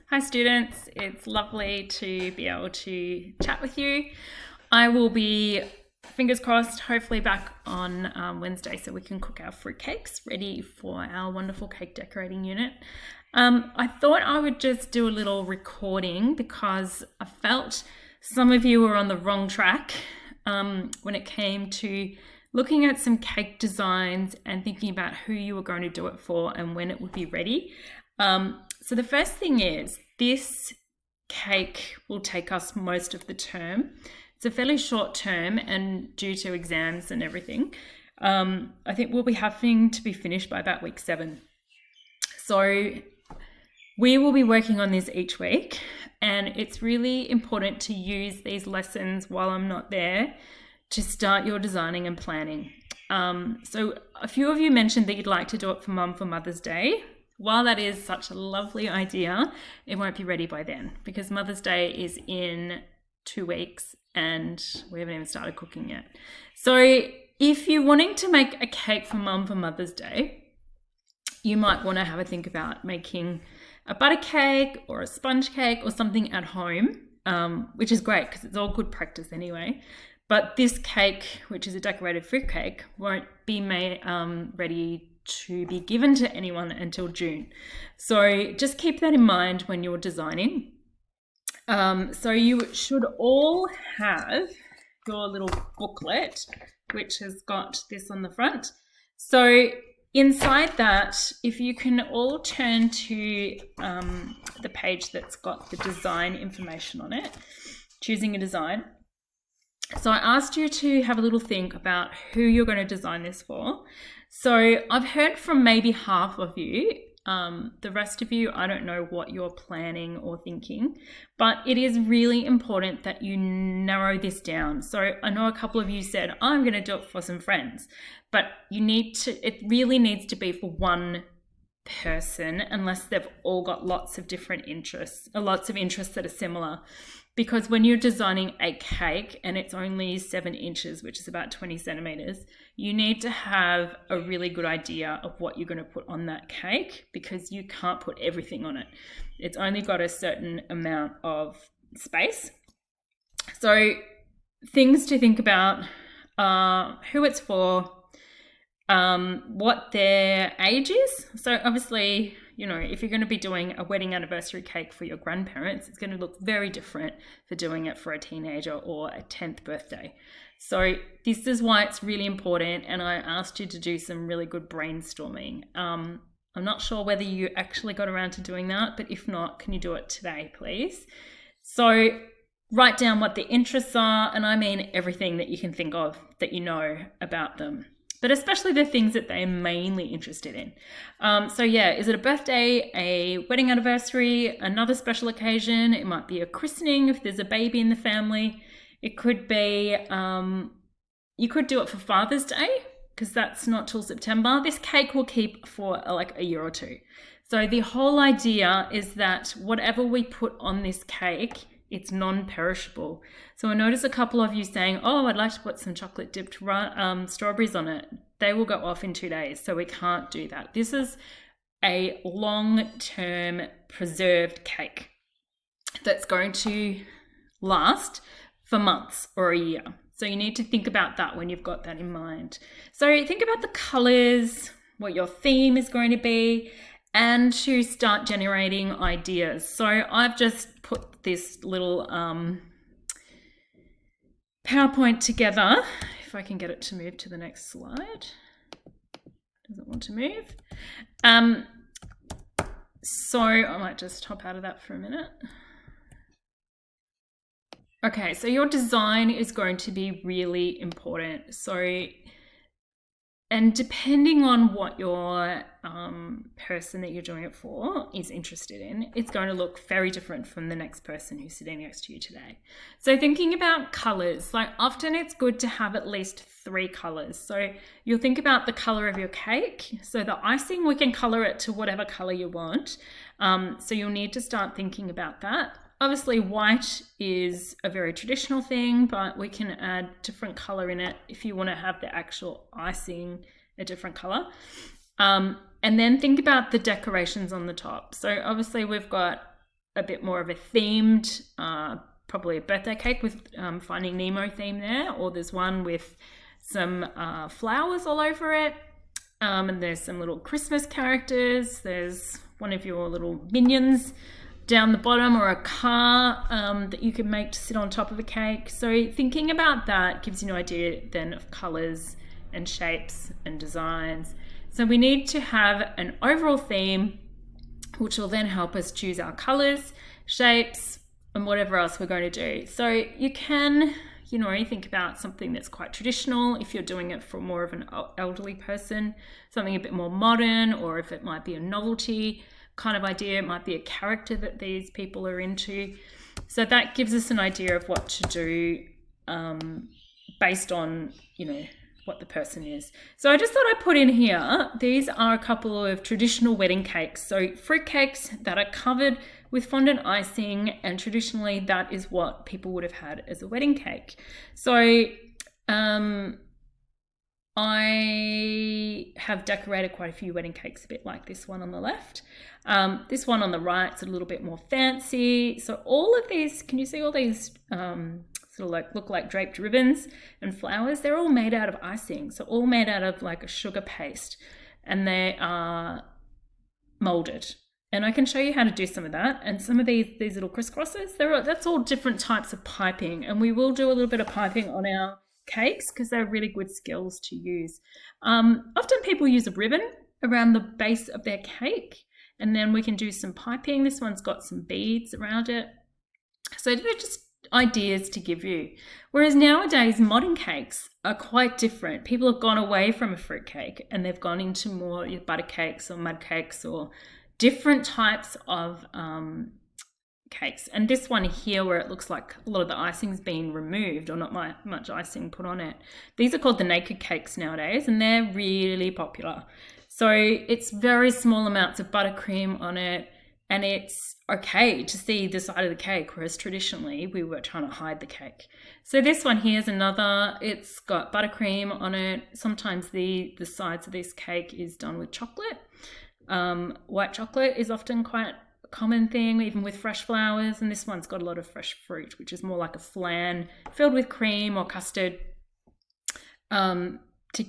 Hi students, it's lovely to be able to chat with you. I will be, fingers crossed, hopefully back on Wednesday so we can cook our fruitcakes ready for our wonderful cake decorating unit. I thought I would just do a little recording because I felt some of you were on the wrong track when it came to looking at some cake designs and thinking about who you were going to do it for and when it would be ready. So the first thing is this cake will take us most of the term. It's a fairly short term and due to exams and everything, I think we'll be having to be finished by about week 7. So we will be working on this each week, and it's really important to use these lessons while I'm not there to start your designing and planning. So a few of you mentioned that you'd like to do it for Mum for Mother's Day. While that is such a lovely idea, it won't be ready by then because Mother's Day is in 2 weeks and we haven't even started cooking yet. So if you're wanting to make a cake for Mum for Mother's Day, you might want to have a think about making a butter cake or a sponge cake or something at home, which is great because it's all good practice anyway. But this cake, which is a decorated fruit cake, won't be made ready to be given to anyone until June. So just keep that in mind when you're designing. So you should all have your little booklet, which has got this on the front. So inside that, if you can all turn to the page that's got the design information on it, choosing a design. So I asked you to have a little think about who you're going to design this for. So I've heard from maybe half of you. The rest of you, I don't know what you're planning or thinking, but it is really important that you narrow this down. So I know a couple of you said, I'm going to do it for some friends, but it really needs to be for one person unless they've all got lots of different interests, lots of interests that are similar. Because when you're designing a cake and it's only 7 inches, which is about 20 centimeters, you need to have a really good idea of what you're going to put on that cake because you can't put everything on it. It's only got a certain amount of space. So things to think about are who it's for, what their age is. So obviously, if you're going to be doing a wedding anniversary cake for your grandparents, it's going to look very different for doing it for a teenager or a 10th birthday. So this is why it's really important, and I asked you to do some really good brainstorming. I'm not sure whether you actually got around to doing that, but if not, can you do it today, please? So write down what the interests are, and I mean everything that you can think of that you know about them, but especially the things that they're mainly interested in. So yeah, is it a birthday, a wedding anniversary, another special occasion? It might be a christening if there's a baby in the family. It could be, you could do it for Father's Day because that's not till September. This cake will keep for like a year or 2. So the whole idea is that whatever we put on this cake, it's non-perishable. So I noticed a couple of you saying, oh, I'd like to put some chocolate dipped strawberries on it. They will go off in 2 days, so we can't do that. This is a long-term preserved cake that's going to last for months or a year. So you need to think about that when you've got that in mind. So think about the colors, what your theme is going to be, and to start generating ideas. So I've just put this little PowerPoint together. If I can get it to move to the next slide. Doesn't want to move. So I might just hop out of that for a minute. Okay, so your design is going to be really important. And depending on what your person that you're doing it for is interested in, it's going to look very different from the next person who's sitting next to you today. So thinking about colors, like often it's good to have at least 3 colors. So you'll think about the color of your cake. So the icing, we can color it to whatever color you want. So you'll need to start thinking about that. Obviously, white is a very traditional thing, but we can add different color in it if you want to have the actual icing a different color. And then think about the decorations on the top. So obviously we've got a bit more of a themed, probably a birthday cake with Finding Nemo theme there, or there's one with some flowers all over it, and there's some little Christmas characters. There's one of your little minions down the bottom, or a car that you can make to sit on top of a cake. So thinking about that gives you an idea then of colours and shapes and designs. So we need to have an overall theme, which will then help us choose our colours, shapes, and whatever else we're going to do. So you can, think about something that's quite traditional if you're doing it for more of an elderly person, something a bit more modern, or if it might be a novelty kind of idea, it might be a character that these people are into. So that gives us an idea of what to do based on, what the person is. So I just thought I'd put in here, these are a couple of traditional wedding cakes. So fruit cakes that are covered with fondant icing, and traditionally that is what people would have had as a wedding cake. So I have decorated quite a few wedding cakes a bit like this one on the left. This one on the right is a little bit more fancy. So all of these, can you see all these sort of look like draped ribbons and flowers? They're all made out of icing. So all made out of like a sugar paste, and they are molded. And I can show you how to do some of that. And some of these little crisscrosses, that's all different types of piping. And we will do a little bit of piping on our cakes because they're really good skills to use. Often people use a ribbon around the base of their cake, and then we can do some piping. This one's got some beads around it. So they're just ideas to give you. Whereas nowadays, modern cakes are quite different. People have gone away from a fruit cake and they've gone into more butter cakes or mud cakes or different types of cakes. And this one here, where it looks like a lot of the icing's been removed or not much icing put on it, these are called the naked cakes nowadays, and they're really popular. So it's very small amounts of buttercream on it, and it's okay to see the side of the cake, whereas traditionally we were trying to hide the cake. So this one here is another, it's got buttercream on it. Sometimes the sides of this cake is done with chocolate. White chocolate is often quite a common thing, even with fresh flowers, and this one's got a lot of fresh fruit, which is more like a flan filled with cream or custard, to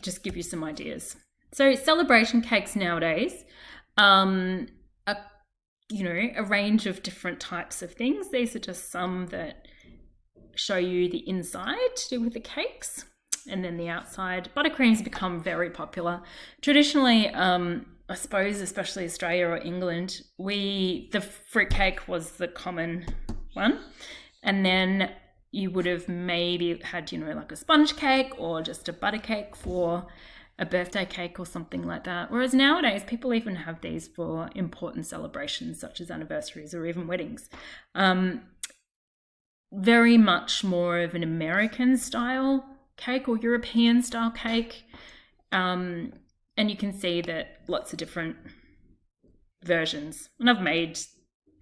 just give you some ideas. So celebration cakes nowadays are, a range of different types of things. These are just some that show you the inside to do with the cakes, and then the outside. Buttercream's become very popular. Traditionally, I suppose, especially Australia or England, the fruitcake was the common one. And then you would have maybe had, like a sponge cake or just a butter cake for a birthday cake or something like that. Whereas nowadays, people even have these for important celebrations such as anniversaries or even weddings. Very much more of an American style cake or European style cake. And you can see that lots of different versions. And I've made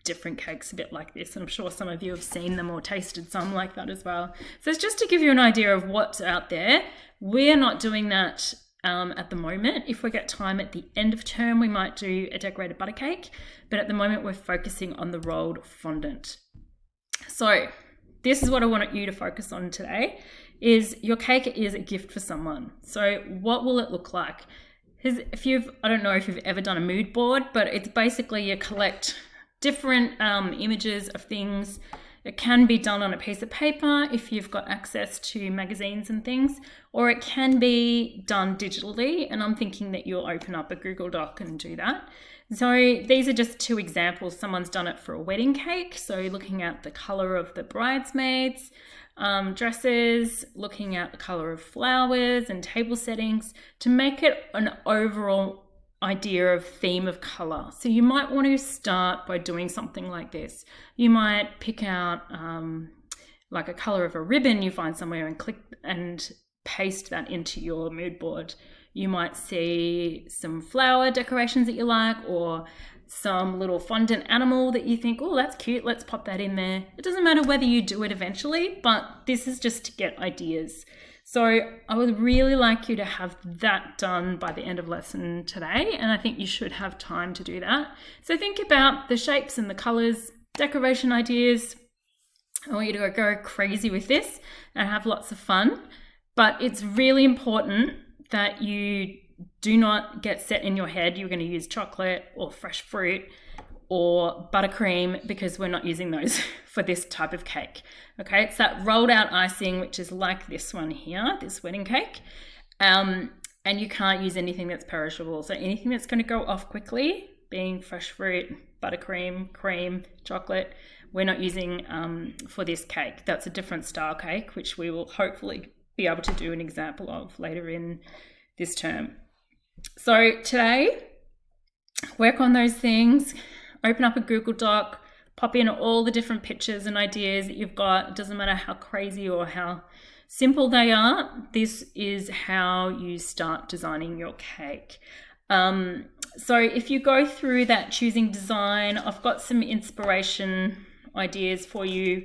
different cakes a bit like this, and I'm sure some of you have seen them or tasted some like that as well. So it's just to give you an idea of what's out there. We're not doing that at the moment. If we get time at the end of term, we might do a decorated butter cake, but at the moment we're focusing on the rolled fondant. So this is what I want you to focus on today, is your cake is a gift for someone. So what will it look like? I don't know if you've ever done a mood board, but it's basically you collect different images of things. It can be done on a piece of paper if you've got access to magazines and things, or it can be done digitally. And I'm thinking that you'll open up a Google Doc and do that. So these are just two examples. Someone's done it for a wedding cake. So looking at the color of the bridesmaids, dresses, looking at the color of flowers and table settings to make it an overall idea of theme of color. So you might want to start by doing something like this. You might pick out like a color of a ribbon you find somewhere and click and paste that into your mood board. You might see some flower decorations that you like, or some little fondant animal that you think, oh, that's cute, let's pop that in there. It doesn't matter whether you do it eventually, but this is just to get ideas. So I would really like you to have that done by the end of lesson today, and I think you should have time to do that. So think about the shapes and the colors, decoration ideas. I want you to go crazy with this and have lots of fun. But it's really important that you do not get set in your head you're going to use chocolate or fresh fruit or buttercream, because we're not using those for this type of cake. Okay, it's that rolled out icing, which is like this one here, this wedding cake. And you can't use anything that's perishable. So anything that's going to go off quickly, being fresh fruit, buttercream, cream, chocolate, we're not using for this cake. That's a different style cake, which we will hopefully be able to do an example of later in this term. So today, work on those things, open up a Google Doc, pop in all the different pictures and ideas that you've got. It doesn't matter how crazy or how simple they are. This is how you start designing your cake. So if you go through that choosing design, I've got some inspiration ideas for you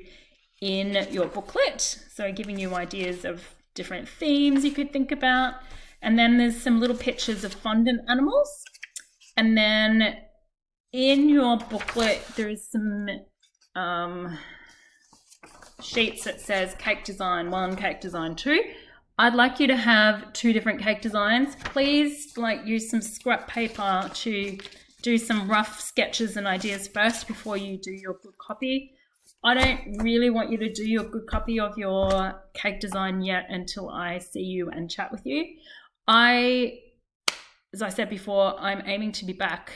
in your booklet. So giving you ideas of different themes you could think about. And then there's some little pictures of fondant animals. And then in your booklet, there is some sheets that says cake design 1, cake design 2. I'd like you to have 2 different cake designs. Please use some scrap paper to do some rough sketches and ideas first before you do your good copy. I don't really want you to do your good copy of your cake design yet until I see you and chat with you. As I said before, I'm aiming to be back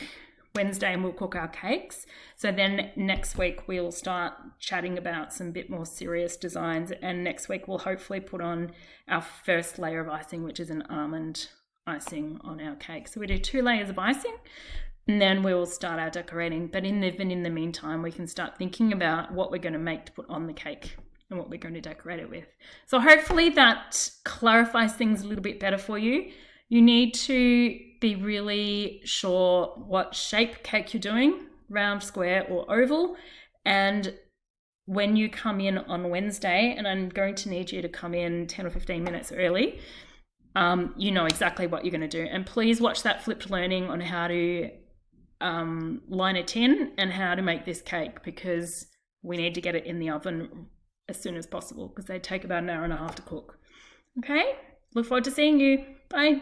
Wednesday and we'll cook our cakes. So then next week we'll start chatting about some bit more serious designs, and next week we'll hopefully put on our first layer of icing, which is an almond icing on our cake. So we do 2 layers of icing and then we will start our decorating. But in the meantime, we can start thinking about what we're going to make to put on the cake and what we're going to decorate it with. So hopefully that clarifies things a little bit better for you. You need to be really sure what shape cake you're doing, round, square, or oval. And when you come in on Wednesday, and I'm going to need you to come in 10 or 15 minutes early, you know exactly what you're going to do. And please watch that flipped learning on how to line a tin and how to make this cake, because we need to get it in the oven as soon as possible because they take about an hour and a half to cook. Okay, look forward to seeing you. Bye.